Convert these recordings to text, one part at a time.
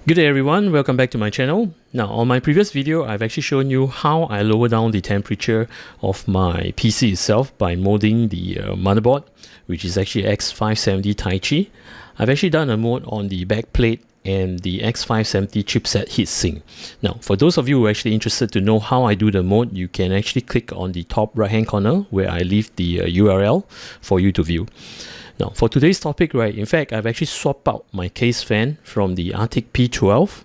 Good day everyone, welcome back to my channel. Now on my previous video, I've actually shown you how I lower down the temperature of my PC itself by modding the motherboard, which is actually X570 Taichi. I've actually done a mod on the backplate and the X570 chipset heatsink. Now for those of you who are actually interested to know how I do the mod, you can actually click on the top right hand corner where I leave the URL for you to view. Now for today's topic, right, in fact I've actually swapped out my case fan from the Arctic P12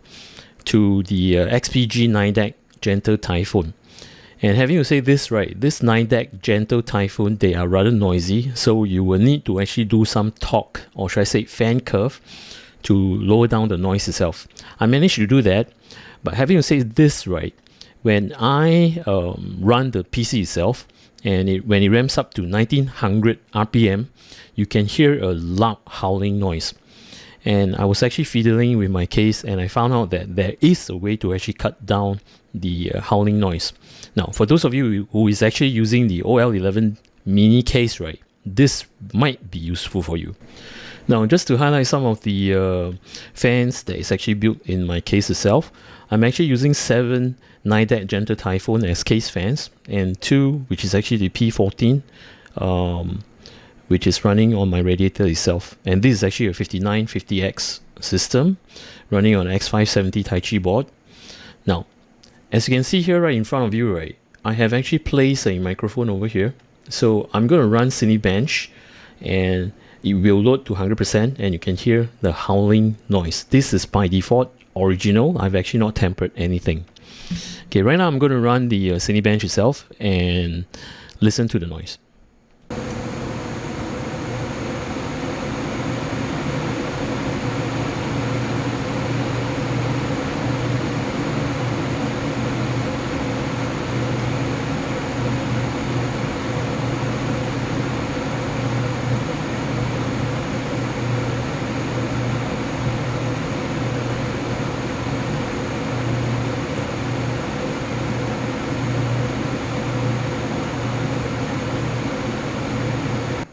to the XPG 9-deck Gentle Typhoon. And having to say this, right, this 9-deck Gentle Typhoon, they are rather noisy, so you will need to actually do some torque, or should I say fan curve, to lower down the noise itself. I managed to do that, but having to say this, right, when I run the PC itself, and when it ramps up to 1900 RPM, you can hear a loud howling noise. And I was actually fiddling with my case and I found out that there is a way to actually cut down the howling noise. Now, for those of you who is actually using the OL11 mini case, right, this might be useful for you. Now, just to highlight some of the fans that is actually built in my case itself, I'm actually using 7 9-deck Gentle Typhoon as case fans, and 2, which is actually the P14, which is running on my radiator itself. And this is actually a 5950X system running on X570 Taichi board. Now, as you can see here right in front of you, right, I have actually placed a microphone over here. So I'm going to run Cinebench and it will load to 100% and you can hear the howling noise. This is by default original. I've actually not tempered anything. Okay, right now I'm going to run the Cinebench itself and listen to the noise.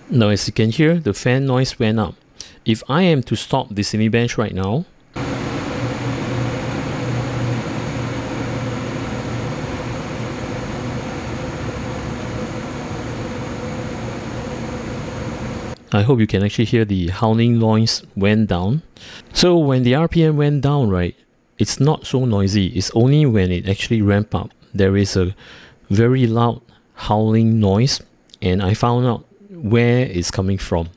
Now as you can hear, the fan noise went up. If I am to stop the Cinebench right now, I hope you can actually hear the howling noise went down. So when the RPM went down, right, it's not so noisy. It's only when it actually ramped up, there is a very loud howling noise, and I found out where it's coming from.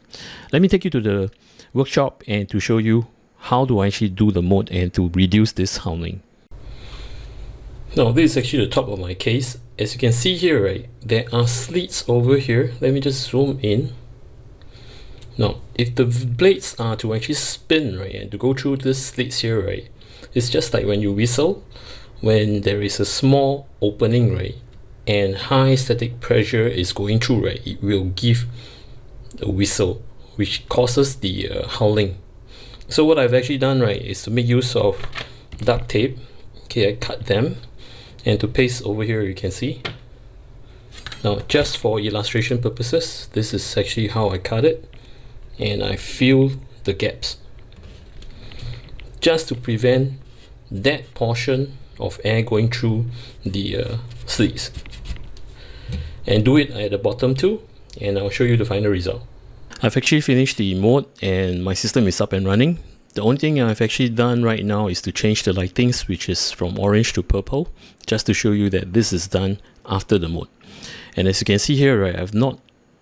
Let me take you to the workshop and to show you how do I actually do the mode and to reduce this howling. Now this is actually the top of my case. As you can see here, right, there are slits over here. Let me just zoom in. Now if the blades are to actually spin, right, and to go through this slits here, right, it's just like when you whistle, when there is a small opening, right, and high static pressure is going through, right, it will give a whistle which causes the howling. So what I've actually done, right, is to make use of duct tape. Okay, I cut them and to paste over here, you can see. Now just for illustration purposes, this is actually how I cut it, and I fill the gaps just to prevent that portion of air going through the slits. And do it at the bottom too, and I'll show you the final result. I've actually finished the mode and my system is up and running. The only thing I've actually done right now is to change the lightings, which is from orange to purple, just to show you that this is done after the mode. And as you can see here, right, I've not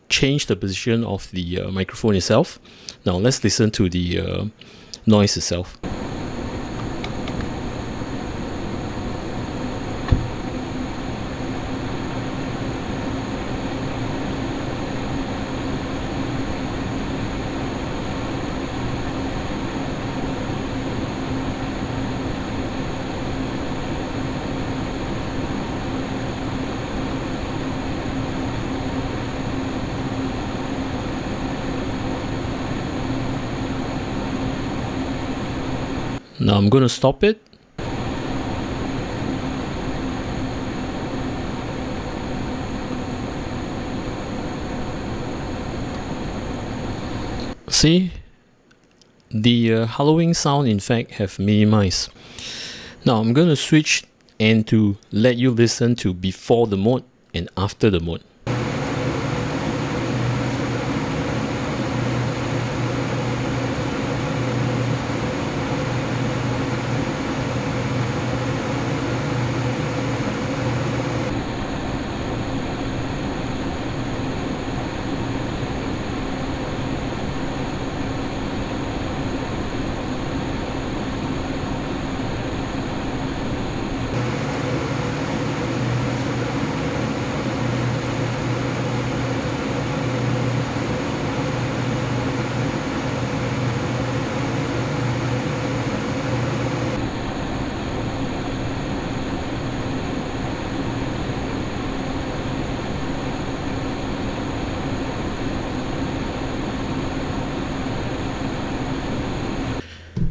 changed the position of the microphone itself. Now let's listen to the noise itself. Now I'm going to stop it. See, the howling sound in fact have minimized. Now I'm going to switch and to let you listen to before the mode and after the mode.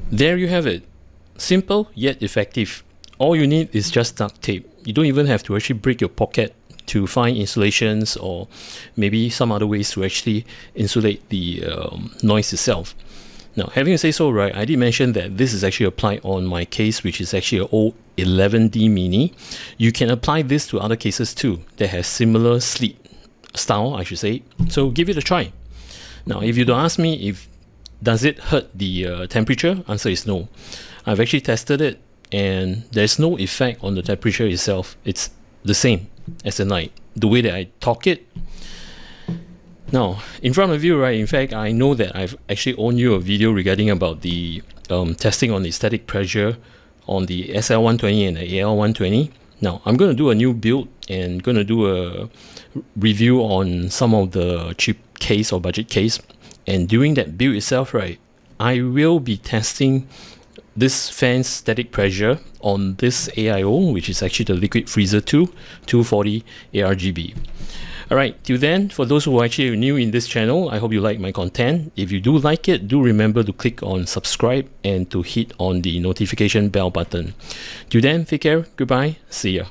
There you have it. Simple yet effective. All you need is just duct tape. You don't even have to actually break your pocket to find insulations or maybe some other ways to actually insulate the noise itself. Now, having said so, right, I did mention that this is actually applied on my case, which is actually a O11D Mini. You can apply this to other cases too that has similar sleek style, I should say. So give it a try. Now, if you don't ask me if does it hurt the temperature, answer is no. I've actually tested it and there's no effect on the temperature itself. It's the same as the night. The way that I talk it. Now, in front of you, right, in fact, I know that I've actually owned you a video regarding about the testing on the static pressure on the SL120 and the AL120. Now, I'm going to do a new build and going to do a review on some of the cheap case or budget case. And during that build itself, right, I will be testing this fan's static pressure on this AIO, which is actually the Liquid Freezer 2 240 ARGB. Alright, till then, for those who are actually new in this channel, I hope you like my content. If you do like it, do remember to click on subscribe and to hit on the notification bell button. Till then, take care, goodbye, see ya.